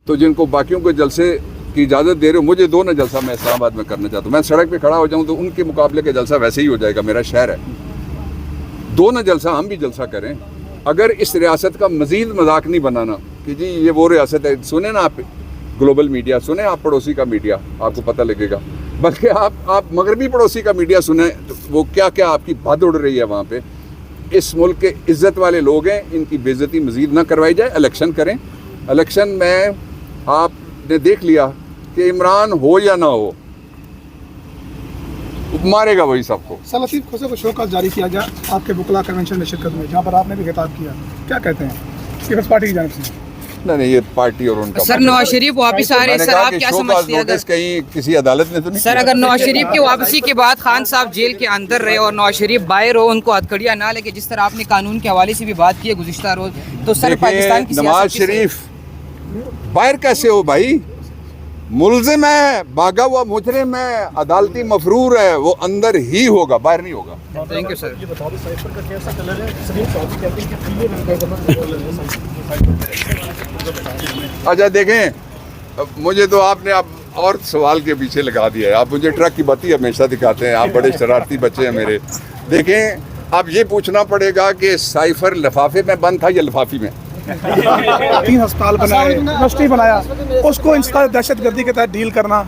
तो जिनको बाकियों को जलसे की इजाज़त दे रहे हो, मुझे दो ना जलसा मैं इस्लामाबाद में करना चाहता हूँ। मैं सड़क पे खड़ा हो जाऊँ तो उनके मुकाबले का जलसा वैसे ही हो जाएगा, मेरा शहर है। दो ना जलसा, हम भी जलसा करें। अगर इस रियासत का मज़ीद मजाक नहीं बनाना कि जी ये वो रियासत है, सुने ना आप ग्लोबल मीडिया, सुने आप पड़ोसी का मीडिया, आपको पता लगेगा। बल्कि आप मगरबी पड़ोसी का मीडिया सुने, तो वो क्या क्या आपकी बात उड़ रही है वहाँ पे। इस मुल्क के इज़्ज़त वाले लोग हैं, इनकी बेइज्जती मज़ीद ना करवाई जाए। इलेक्शन करें। इलेक्शन में आपने देख लिया कि इमरान हो या ना हो, मारेगा वही सबको। सर लतीफ़ खोसे को शोकॉज जारी किया गया आपके बुकला कन्वेंशन में शिरकत में, जहाँ पर आपने भी खिताब किया, क्या कहते हैं पीपल्स पार्टी की जानिब से? नहीं, ये पार्टी और उनका। सर नवाज शरीफ वापस आ रहे हैं, सर आप क्या समझते हैं? अगर कहीं किसी अदालत ने तो नहीं सर, अगर नवाज शरीफ की वापसी के बाद खान साहब जेल के अंदर रहे और नवाज शरीफ बाहर हो, उनको हथकड़ियाँ ना लेके, जिस तरह आपने कानून के हवाले से भी बात की है गुज़िश्ता रोज, तो सर पाकिस्तान की नवाज शरीफ बाहर कैसे हो भाई? मुल्जिम है, भागा हुआ मुजरिम है, अदालती मफरूर है, वो अंदर ही होगा, बाहर नहीं होगा। Thank you sir. अच्छा देखें, मुझे तो आपने अब और सवाल के पीछे लगा दिया है। आप मुझे ट्रक की बत्ती हमेशा दिखाते हैं, आप बड़े शरारती बच्चे हैं मेरे। देखें, अब ये पूछना पड़ेगा कि साइफर लिफाफे में बंद था या लिफाफी में? 3 अस्पताल बनाए, यूनिवर्सिटी बनाया, उसको इंसान दहशत गर्दी के तहत डील करना,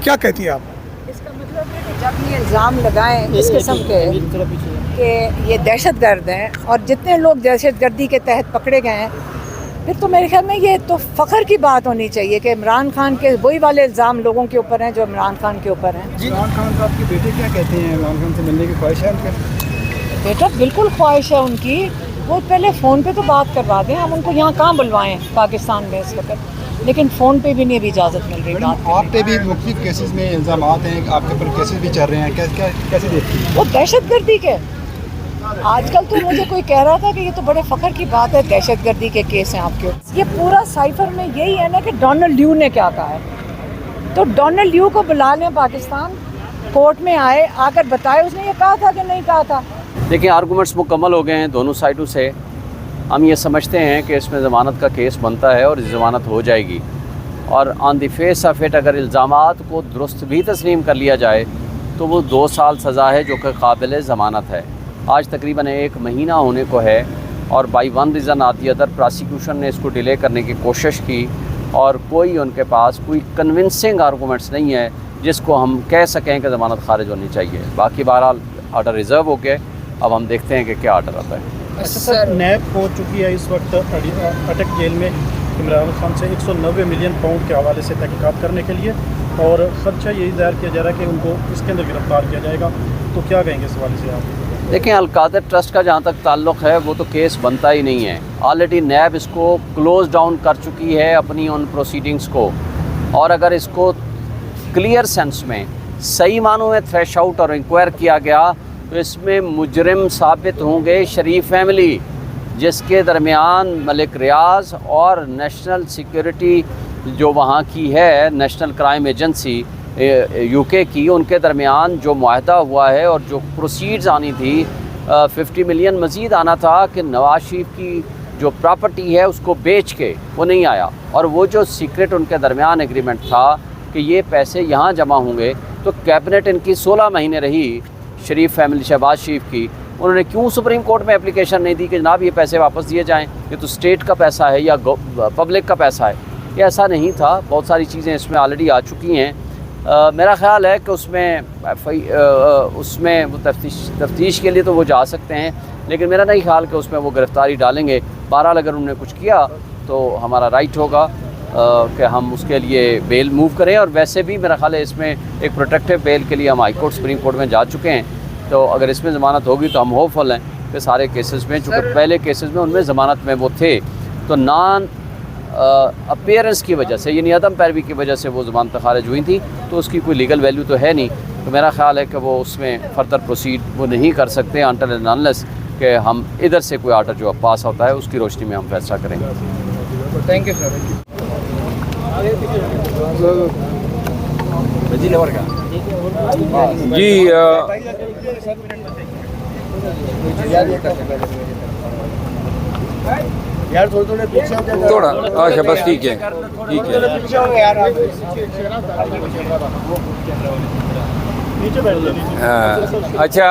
क्या कहती है आप? इसका मतलब है कि जब ये इल्ज़ाम लगाएं इस किस्म के कि ये दहशत गर्द हैं और जितने लोग दहशत गर्दी के तहत पकड़े गए हैं, फिर तो मेरे ख्याल में ये तो फ़ख्र की बात होनी चाहिए कि इमरान खान के वही वाले इल्ज़ाम लोगों के ऊपर हैं जो इमरान खान के ऊपर हैं। इमरान खान साहब के बेटे क्या कहते हैं? इमरान खान से मिलने की ख्वाहिश है उनके? बेटा बिल्कुल ख्वाहिश है उनकी, वो पहले फ़ोन पे तो बात करवा दें, हम उनको यहाँ कहाँ बुलवाएं पाकिस्तान में इस वक्त, लेकिन फ़ोन पे भी नहीं अभी इजाज़त मिल रही बात। आप पे भी मुख्तलिफ केसेस में इल्ज़ाम हैं, आपके ऊपर केसेस भी चल रहे हैं, कैसे देखते हैं? वो दहशत गर्दी के, आजकल तो मुझे कोई कह रहा था कि ये तो बड़े फ़ख्र की बात है, दहशत गर्दी के केस हैं आपके ऊपर। ये पूरा साइफर में यही है ना कि डोनाल्ड ल्यू ने क्या कहा है, तो डोनाल्ड ल्यू को बुला लें पाकिस्तान, कोर्ट में आए, आकर बताए उसने ये कहा था कि नहीं कहा था। देखिए, आर्गूमेंट्स मुकम्मल हो गए हैं दोनों साइडों से। हम ये समझते हैं कि इसमें ज़मानत का केस बनता है और ज़मानत हो जाएगी, और on the face of it अगर इल्ज़ामात को दुरुस्त भी तस्लीम कर लिया जाए तो वो 2 साल सज़ा है जो कि काबिल ज़मानत है। आज तकरीबन 1 महीना होने को है और बाई वन रीज़न आती अदर प्रोसिक्यूशन ने इसको डिले करने की कोशिश की और कोई उनके पास कोई कन्विंसिंग आर्गूमेंट्स नहीं है जिसको हम कह सकें कि ज़मानत खारिज होनी चाहिए। बाकी बहरहाल आर्डर रिज़र्व हो गया, अब हम देखते हैं कि क्या आर्डर आता है। सर नैब पहुंच चुकी है इस वक्त अटक जेल में इमरान खान से 190 मिलियन पाउंड के हवाले से तहकीकात करने के लिए, और खदशा यही ज़ाहिर किया जा रहा है कि उनको इसके अंदर गिरफ्तार किया जाएगा, तो क्या कहेंगे इस हवाले से आप? देखें, अल-कादर ट्रस्ट का जहाँ तक ताल्लुक़ है वो तो केस बनता ही नहीं है। ऑलरेडी नैब इसको क्लोज डाउन कर चुकी है अपनी उन प्रोसीडिंग्स को, और अगर इसको क्लियर सेंस में सही मानों में थ्रेश आउट और इंक्वायर किया गया तो इसमें मुजरिम साबित होंगे शरीफ फैमिली, जिसके दरमियान मलिक रियाज और नेशनल सिक्योरिटी जो वहाँ की है, नेशनल क्राइम एजेंसी यूके की, उनके दरमियान जो मुआहदा हुआ है और जो प्रोसीड्स आनी थी 50 मिलियन मज़ीद आना था कि नवाज शरीफ की जो प्रॉपर्टी है उसको बेच के, वो नहीं आया। और वो जो सीक्रेट उनके दरमियान एग्रीमेंट था कि ये पैसे यहाँ जमा होंगे, तो कैबिनेट इनकी 16 महीने रही शरीफ फैमिली, शहबाज शरीफ की, उन्होंने क्यों सुप्रीम कोर्ट में एप्लीकेशन नहीं दी कि जनाब ये पैसे वापस दिए जाएं, ये तो स्टेट का पैसा है या पब्लिक का पैसा है? ये ऐसा नहीं था। बहुत सारी चीज़ें इसमें ऑलरेडी आ चुकी हैं। मेरा ख़्याल है कि उसमें वो तफ्तीश के लिए तो वो जा सकते हैं, लेकिन मेरा नहीं ख्याल कि उसमें वो गिरफ़्तारी डालेंगे। बहरहाल अगर उन्होंने कुछ किया तो हमारा राइट होगा कि हम उसके लिए बेल मूव करें, और वैसे भी मेरा ख्याल है इसमें एक प्रोटेक्टिव बेल के लिए हम हाई कोर्ट, सुप्रीम कोर्ट में जा चुके हैं, तो अगर इसमें ज़मानत होगी तो हम होपफुल हैं कि सारे केसेस में, चूँकि पहले केसेस में उनमें ज़मानत में वो थे, तो नॉन अपीयरेंस की वजह से, यानी अदम पैरवी की वजह से वो ज़मानत खारिज हुई थी, तो उसकी कोई लीगल वैल्यू तो है नहीं। तो मेरा ख्याल है कि वो उसमें फर्दर प्रोसीड वो नहीं कर सकते अनटिल एंड अनलेस कि हम इधर से कोई आर्डर जो पास होता है उसकी रोशनी में हम फैसला करेंगे। Thank you sir. जी थोड़ा अच्छा बस ठीक है नीचे बैठ जाइए। अच्छा